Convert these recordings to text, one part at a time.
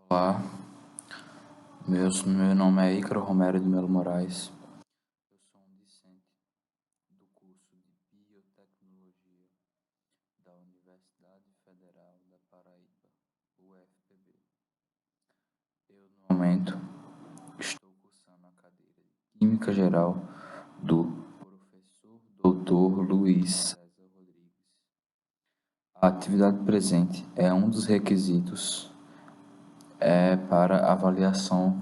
Olá, meu nome é Ícaro Romero de Melo Moraes. Eu sou um discente do curso de Biotecnologia da Universidade Federal da Paraíba, UFPB. Eu, no momento, estou cursando a cadeira de Química Geral do professor Dr. Luiz César Rodrigues. A atividade presente é um dos requisitos para avaliação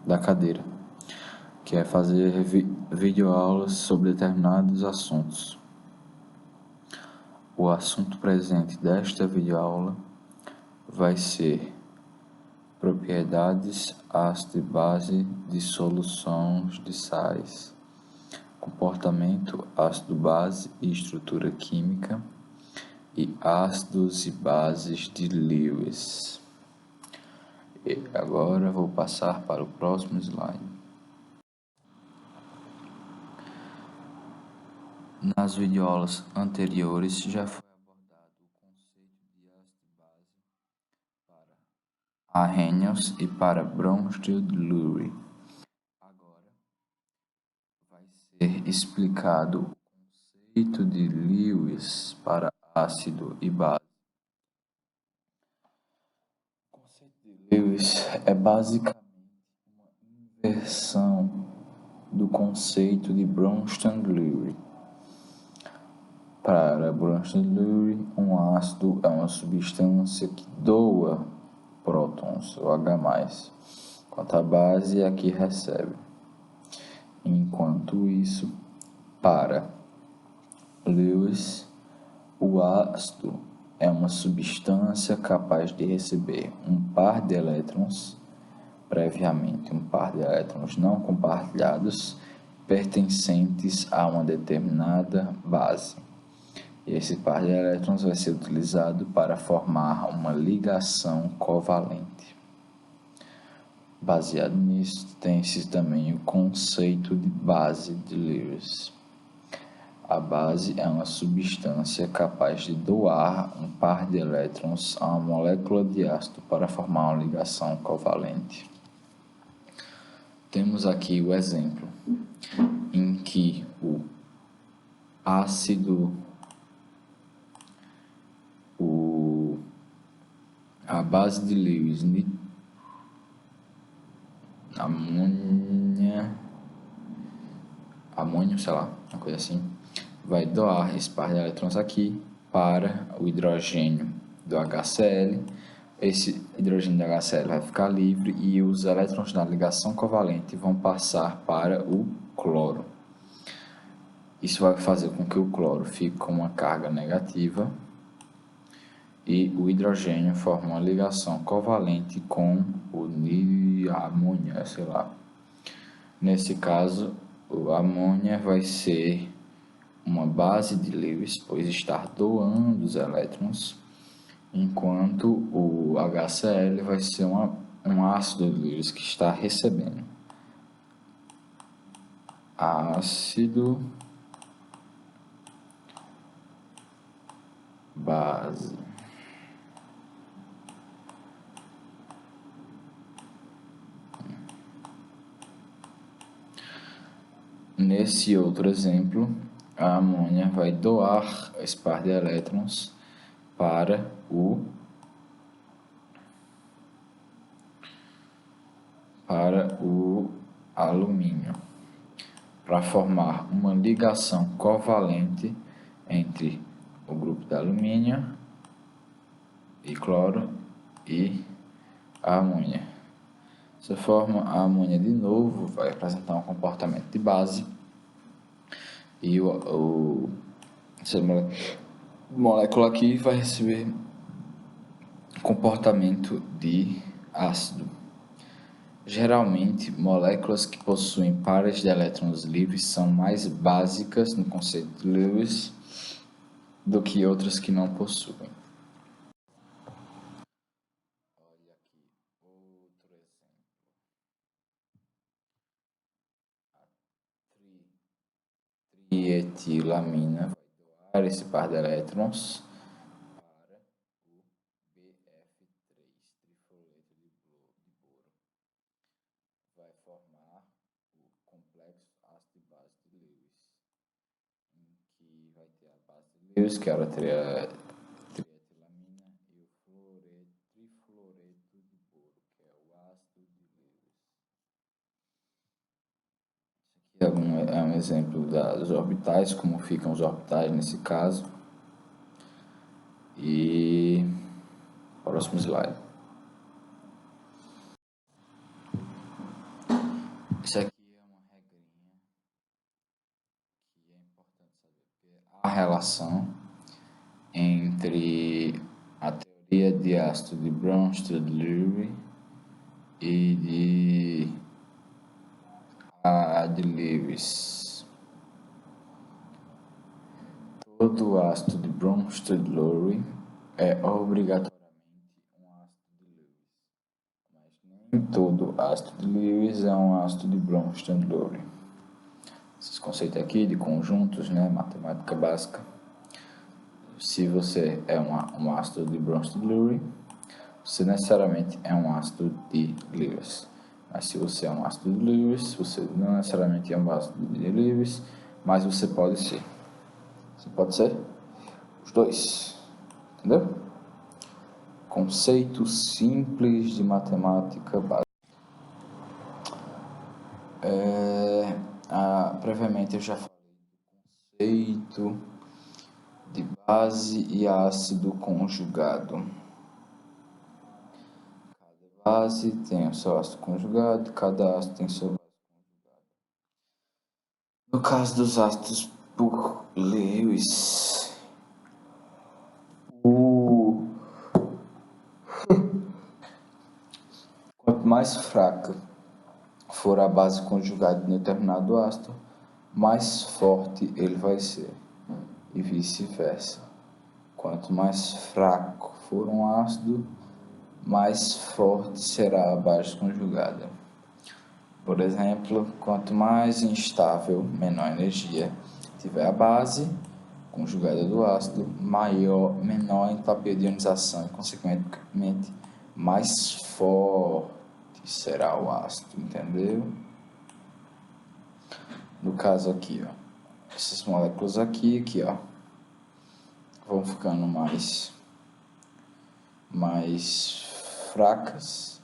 da cadeira, que é fazer videoaulas sobre determinados assuntos. O assunto presente desta videoaula vai ser propriedades ácido e base de soluções de sais, comportamento ácido-base e estrutura química, e ácidos e bases de Lewis. E agora vou passar para o próximo slide. Nas videoaulas anteriores já foi abordado o conceito de ácido-base para Arrhenius e para Bronsted-Lowry. Agora vai ser explicado o conceito de Lewis para ácido e base. O conceito de Lewis é basicamente uma inversão do conceito de Bronsted-Lowry. Para Bronsted-Lowry, um ácido é uma substância que doa prótons, ou H+, enquanto a base é a que recebe. Enquanto isso, para Lewis, o ácido é uma substância capaz de receber um par de elétrons, previamente um par de elétrons não compartilhados, pertencentes a uma determinada base. E esse par de elétrons vai ser utilizado para formar uma ligação covalente. Baseado nisso, tem-se também o conceito de base de Lewis. A base é uma substância capaz de doar um par de elétrons a uma molécula de ácido para formar uma ligação covalente. Temos aqui o exemplo em que o ácido, a base de Lewis, amônio, sei lá, uma coisa assim, vai doar esse par de elétrons aqui para o hidrogênio do HCl. Esse hidrogênio do HCl vai ficar livre e os elétrons da ligação covalente vão passar para o cloro. Isso vai fazer com que o cloro fique com uma carga negativa e o hidrogênio forma uma ligação covalente com o amônia, sei lá. Nesse caso, o amônia vai ser uma base de Lewis, pois está doando os elétrons, enquanto o HCl vai ser um ácido de Lewis que está recebendo. Ácido, base. Nesse outro exemplo, a amônia vai doar esse par de elétrons para o alumínio, para formar uma ligação covalente entre o grupo de alumínio e cloro e a amônia. Dessa forma, a amônia de novo vai apresentar um comportamento de base e essa molécula aqui vai receber comportamento de ácido. Geralmente, moléculas que possuem pares de elétrons livres são mais básicas no conceito de Lewis do que outras que não possuem. Olha aqui outro exemplo. A trietilamina vai doar esse par de elétrons para Lewis, que era a trietilamina, e o trifluoreto de boro, que é o ácido de Lewis. Isso aqui é um exemplo dos orbitais, como ficam os orbitais nesse caso. E próximo slide. Isso aqui é uma regrinha que é importante saber, porque há relação entre a teoria de ácido de Bronsted-Lewis e de Lewis. Todo ácido de Bronsted-Lewis é obrigatoriamente um ácido de Lewis, mas nem todo ácido de Lewis é um ácido de Bronsted-Lewis. Esses conceitos aqui de conjuntos, né, matemática básica. Se você é um ácido de Bronsted-Lewis, você necessariamente é um ácido de Lewis. Mas se você é um ácido de Lewis, você não necessariamente é um ácido de Lewis, mas você pode ser. Você pode ser os dois. Entendeu? Conceito simples de matemática básica. Previamente eu já falei do conceito de base e ácido conjugado. Cada base tem o seu ácido conjugado, cada ácido tem seu base conjugada. No caso dos ácidos por Lewis, quanto mais fraca for a base conjugada de determinado ácido, mais forte ele vai ser, e vice-versa. Quanto mais fraco for um ácido, mais forte será a base conjugada. Por exemplo, quanto mais instável, menor energia tiver a base conjugada do ácido, menor a entropia de ionização e, consequentemente, mais forte será o ácido, entendeu? No caso aqui, ó, essas moléculas aqui, ó, vão ficando mais fracas,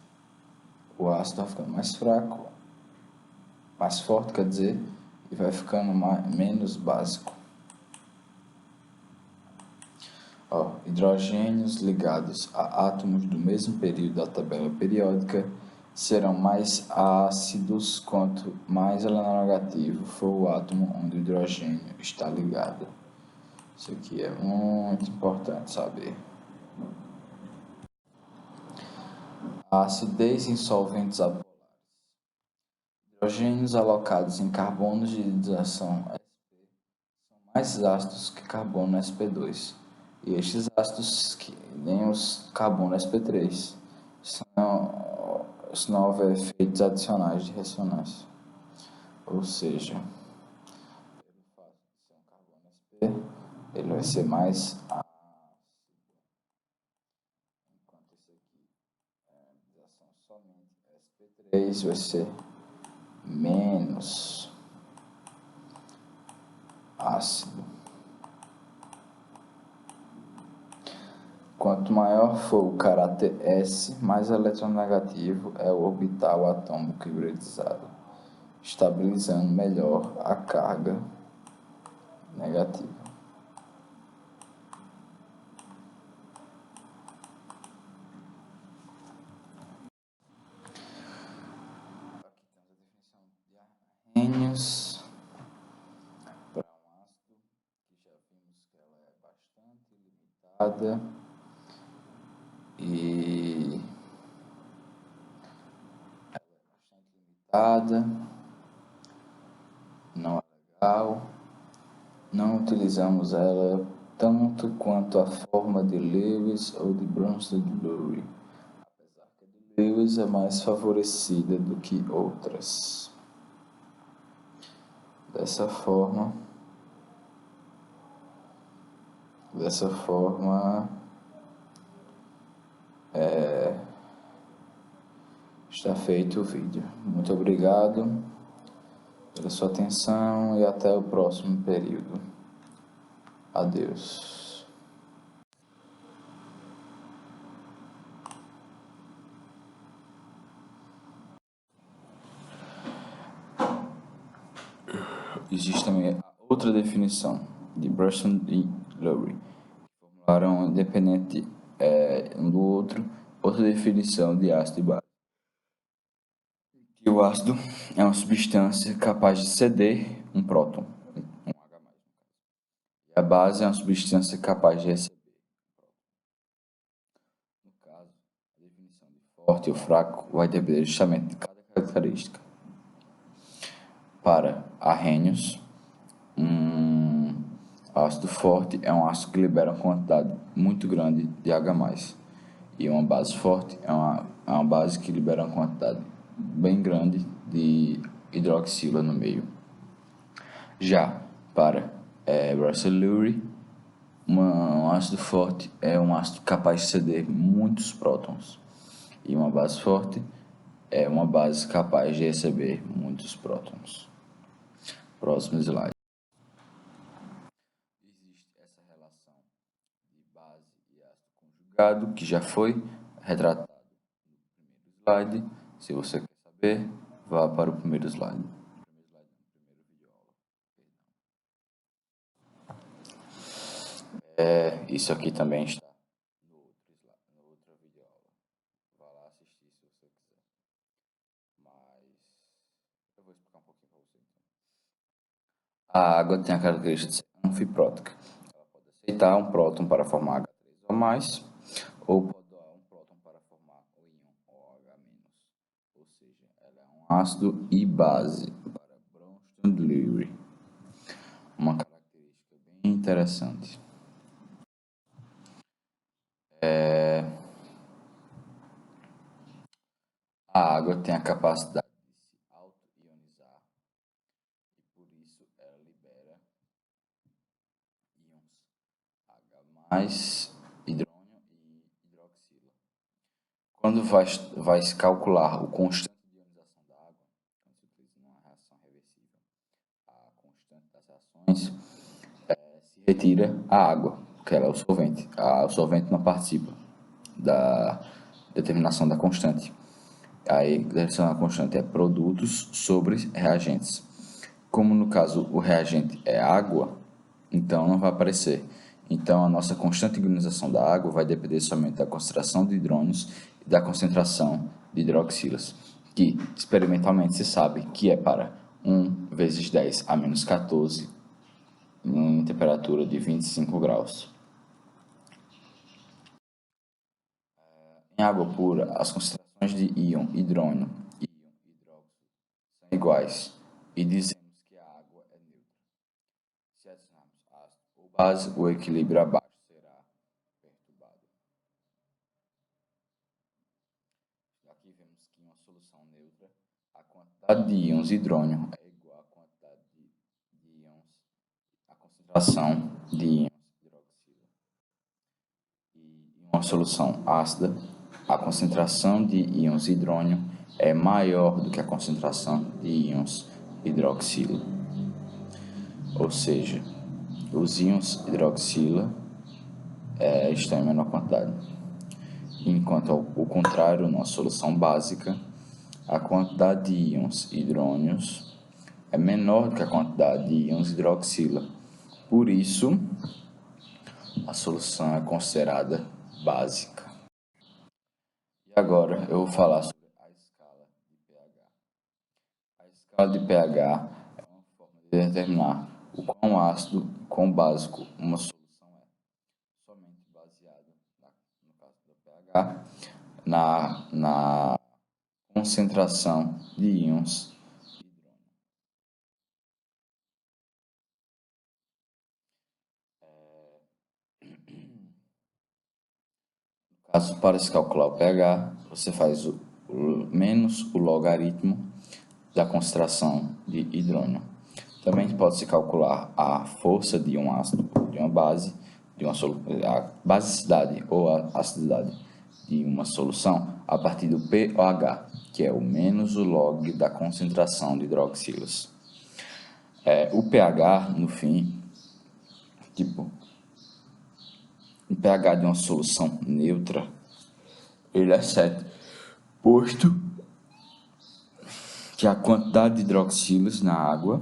o ácido vai ficando mais fraco, mais forte, quer dizer, e vai ficando menos básico. Ó, hidrogênios ligados a átomos do mesmo período da tabela periódica serão mais ácidos quanto mais eletronegativo for o átomo onde o hidrogênio está ligado. Isso aqui é muito importante saber. A acidez em solventes apolares. Hidrogênios alocados em carbonos de hidratação sp são mais ácidos que carbono sp2. E estes ácidos, que nem os carbono sp3, se não houver efeitos adicionais de ressonância. Ou seja, pelo fato de ser um carbono sp, ele vai ser mais ácido. Enquanto esse aqui é a hidratação somente sp3, vai ser menos ácido. Quanto maior for o caráter S, mais eletronegativo é o orbital atômico hibridizado, estabilizando melhor a carga negativa. Aqui temos a definição de arrênios para um ácido, que já vimos que ela é bastante limitada. E ela é bastante limitada, não é legal, não utilizamos ela tanto quanto a forma de Lewis ou de Bronsted-Lewis, apesar que a de Lewis é mais favorecida do que outras. Dessa forma está feito o vídeo. Muito obrigado pela sua atenção e até o próximo período. Adeus. Existe também outra definição de Burson e Lowry, que formularam independente um do outro, outra definição de ácido e base. Que o ácido é uma substância capaz de ceder um próton, um H+. E a base é uma substância capaz de receber. No caso, a definição de forte ou fraco vai depender justamente de cada característica. Para Arrhenius, um ácido forte é um ácido que libera uma quantidade muito grande de H+. E uma base forte é uma base que libera uma quantidade bem grande de hidroxila no meio. Já para Russell-Lowry, um ácido forte é um ácido capaz de ceder muitos prótons. E uma base forte é uma base capaz de receber muitos prótons. Próximo slide. Existe essa relação de base e ácido conjugado que já foi retratado no primeiro slide. Se você quer saber, vá para o primeiro slide. Isso aqui também está no outro slide, no outro vídeo aula. Vá lá assistir se você quiser. Mas eu vou explicar um pouquinho para você então. A água tem a característica de ser anfiprótica. Ela pode aceitar um próton para formar H3 ou mais, ou pode doar um próton para formar o íon OH-. Ou seja, ela é um ácido e base para Bronsted-Lowry. Uma característica bem interessante. A água tem a capacidade de se auto-ionizar e por isso ela libera íons H+, hidrônio e hidroxila. Quando vai se calcular o constante de ionização da água, quando se utiliza numa reação reversível, a constante das reações, se retira a água, porque ela é o solvente. O solvente não participa da determinação da constante. Aí, a determinação da constante é produtos sobre reagentes. Como no caso o reagente é água, então não vai aparecer. Então a nossa constante de ionização da água vai depender somente da concentração de hidrônios e da concentração de hidroxilas, que experimentalmente se sabe que é para 1 vezes 10 a menos 14 em temperatura de 25 graus. Em água pura, as concentrações de íon hidrônio e íon hidróxido são iguais e dizemos que a água é neutra. Se adicionarmos ácido ou base, o equilíbrio abaixo será perturbado. Aqui vemos que em uma solução neutra, a quantidade de íons hidrônio é igual à quantidade de íons, a concentração de íons hidroxila. E em uma solução ácida, a concentração de íons hidrônio é maior do que a concentração de íons hidroxila. Ou seja, os íons hidroxila estão em menor quantidade. Enquanto ao contrário, numa solução básica, a quantidade de íons hidrônios é menor do que a quantidade de íons hidroxila. Por isso, a solução é considerada básica. E agora eu vou falar sobre a escala de pH. A escala de pH é uma forma de determinar o quão ácido e quão básico uma solução é, somente baseado, no caso do pH, na concentração de íons hidrônio. No caso, para se calcular o pH, você faz menos o logaritmo da concentração de hidrônio. Também pode-se calcular a força de um ácido, de uma base, a basicidade ou a acididade de uma solução a partir do pOH, que é o menos o log da concentração de hidroxilas. O pH, no fim, o pH de uma solução neutra, ele é 7, posto que a quantidade de hidroxilos na água,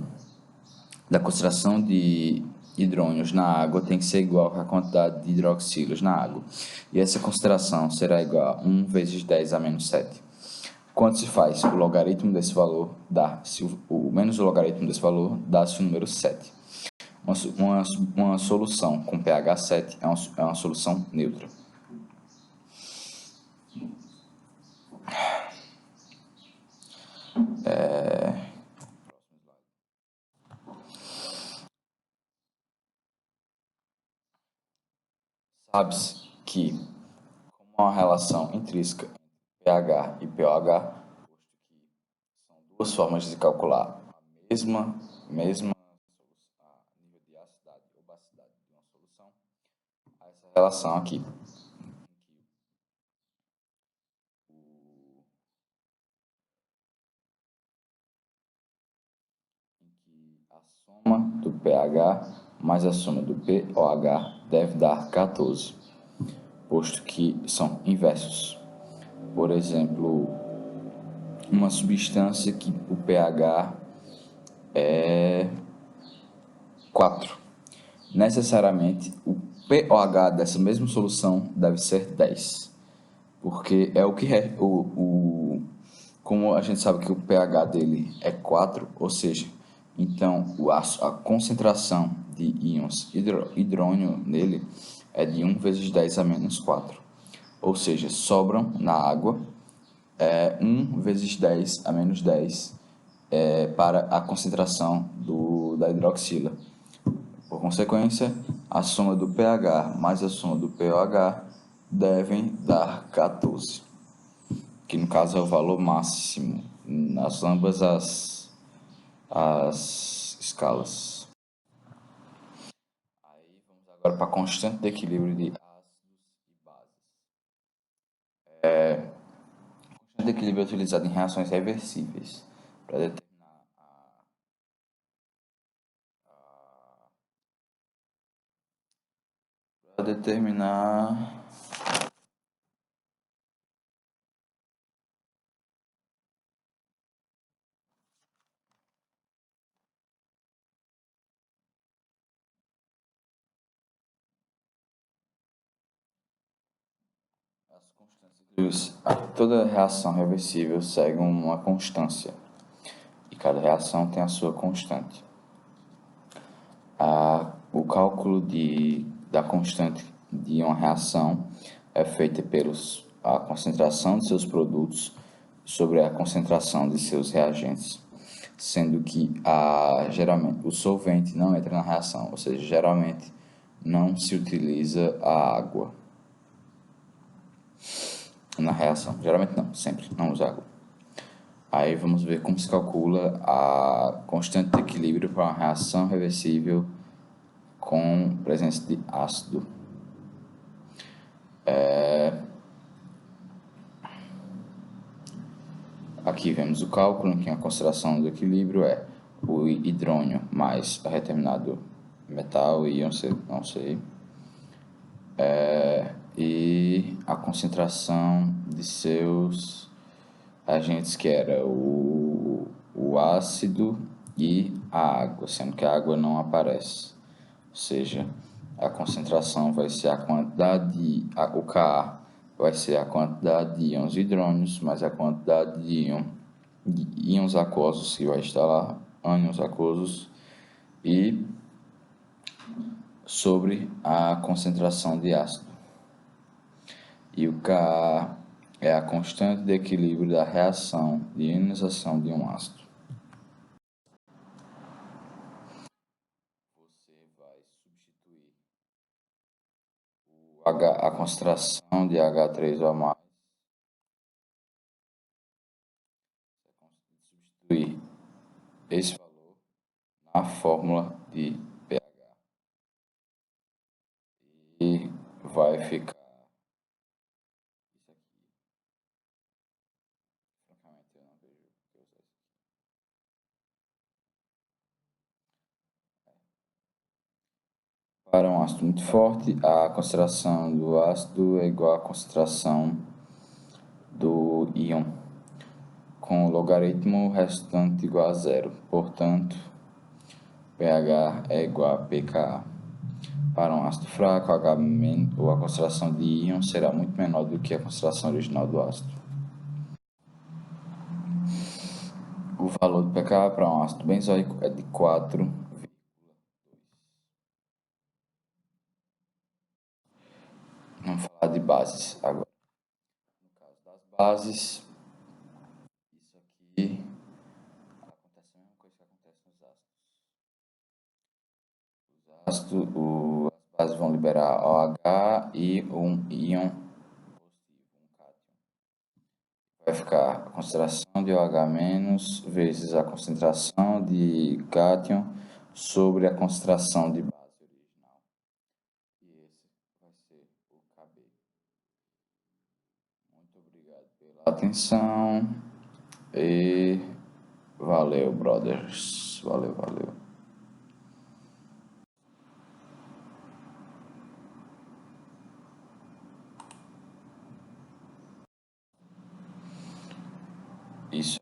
da concentração de hidrônios na água tem que ser igual à quantidade de hidroxilos na água. E essa concentração será igual a 1 vezes 10 a menos 7. Quando se faz o logaritmo desse valor, dá-se o menos o logaritmo desse valor, dá-se o número 7. Uma solução com pH 7 é uma solução neutra. Sabe-se que, como há uma relação intrínseca entre pH e pOH, são duas formas de calcular a mesma nível de acidade ou basicidade de uma solução, há essa relação aqui, em que a soma do pH mais a soma do pOH deve dar 14, posto que são inversos. Por exemplo, uma substância que o pH é 4. Necessariamente, o pOH dessa mesma solução deve ser 10, porque é o que como a gente sabe que o pH dele é 4, ou seja, então a concentração de íons hidrônio nele é de 1 vezes 10 a menos 4, ou seja, sobram na água 1 vezes 10 a menos 10 para a concentração da hidroxila. Por consequência, a soma do pH mais a soma do pOH devem dar 14, que no caso é o valor máximo nas ambas as escalas. Aí vamos agora para a constante de equilíbrio de ácidos e bases. A constante de equilíbrio é utilizada em reações reversíveis para determinar as constâncias. Toda reação reversível segue uma constância e cada reação tem a sua constante. O cálculo da constante de uma reação é feito pelos a concentração de seus produtos sobre a concentração de seus reagentes, sendo que geralmente o solvente não entra na reação, ou seja, geralmente não se utiliza a água na reação. Geralmente não, sempre não usa água. Aí vamos ver como se calcula a constante de equilíbrio para uma reação reversível com presença de ácido. Aqui vemos o cálculo, em que a consideração do equilíbrio é o hidrônio mais determinado metal, íon, não sei, e a concentração de seus agentes, que era o ácido e a água, sendo que a água não aparece. Ou seja, a concentração vai ser a quantidade o Ka vai ser a quantidade de íons hidrônios mais a quantidade de íons aquosos que vai estar lá, ânions aquosos, e sobre a concentração de ácido. E o Ka é a constante de equilíbrio da reação de ionização de um ácido. Você vai substituir a concentração de H3O+, substituir esse valor na fórmula de pH e vai ficar isso aqui. Francamente, eu não vejo que eu usar isso. Para um ácido muito forte, a concentração do ácido é igual à concentração do íon, com o logaritmo restante igual a zero. Portanto, pH é igual a pKa. Para um ácido fraco, a concentração de íon será muito menor do que a concentração original do ácido. O valor do pKa para um ácido benzoico é de 4. Vamos falar de bases agora. No caso das bases, isso aqui acontece a mesma coisa que acontece nos ácidos. As bases vão liberar OH e um íon positivo, um cátion. Vai ficar a concentração de OH- vezes a concentração de cátion sobre a concentração de base original. E esse vai ser o KB. Muito obrigado pela atenção e valeu, brothers. Valeu, valeu. Isso